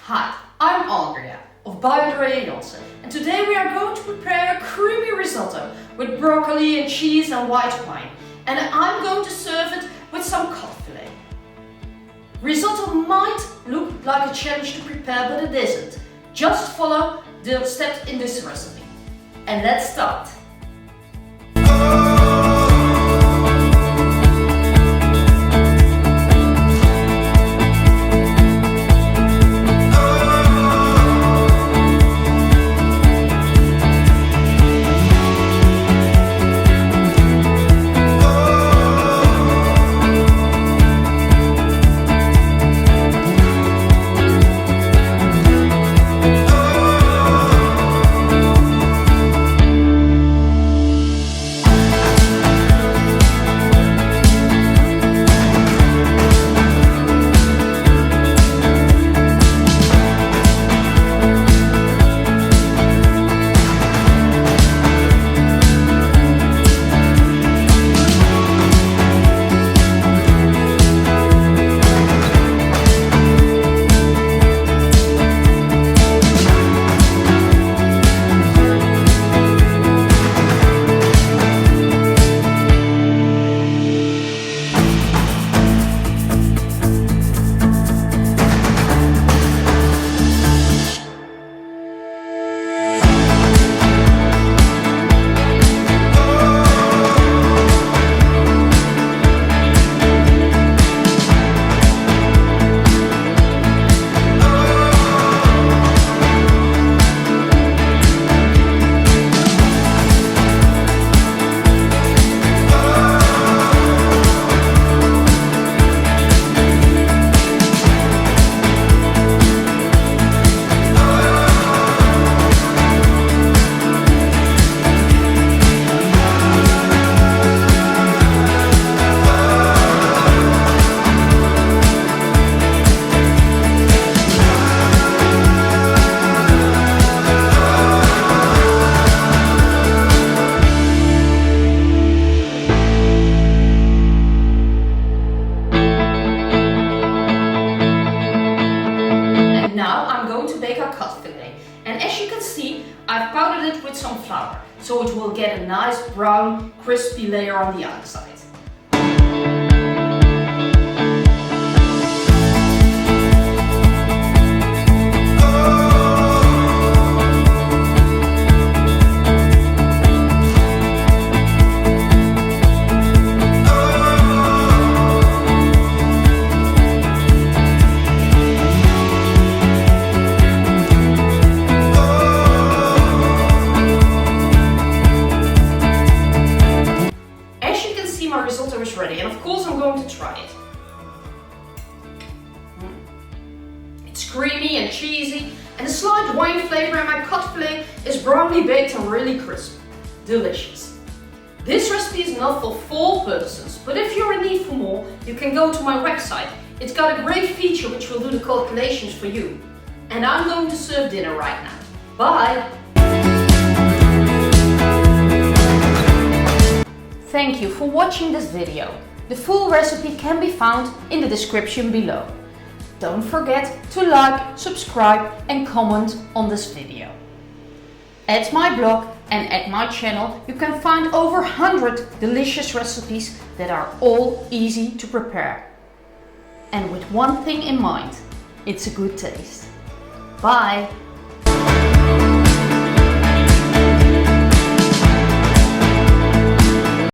Hi, I'm Arborio of Garnish, and today we are going to prepare a creamy risotto with broccoli and cheese and white wine, and I'm going to serve it with some cod fillet. Risotto might look like a challenge to prepare, but it isn't. Just follow the steps in this recipe. And let's start. Cod fillet, and as you can see, I've powdered it with some flour, so it will get a nice brown crispy layer on the outside. My risotto is ready, and of course I'm going to try it. It's creamy and cheesy, and the slight wine flavor in my cod fillet is brownly baked and really crisp. Delicious. This recipe is not for 4 persons, but if you're in need for more, you can go to my website. It's got a great feature which will do the calculations for you. And I'm going to serve dinner right now. Bye! Thank you for watching this video. The full recipe can be found in the description below. Don't forget to like, subscribe and comment on this video. At my blog and at my channel you can find over 100 delicious recipes that are all easy to prepare. And with one thing in mind, it's a good taste. Bye!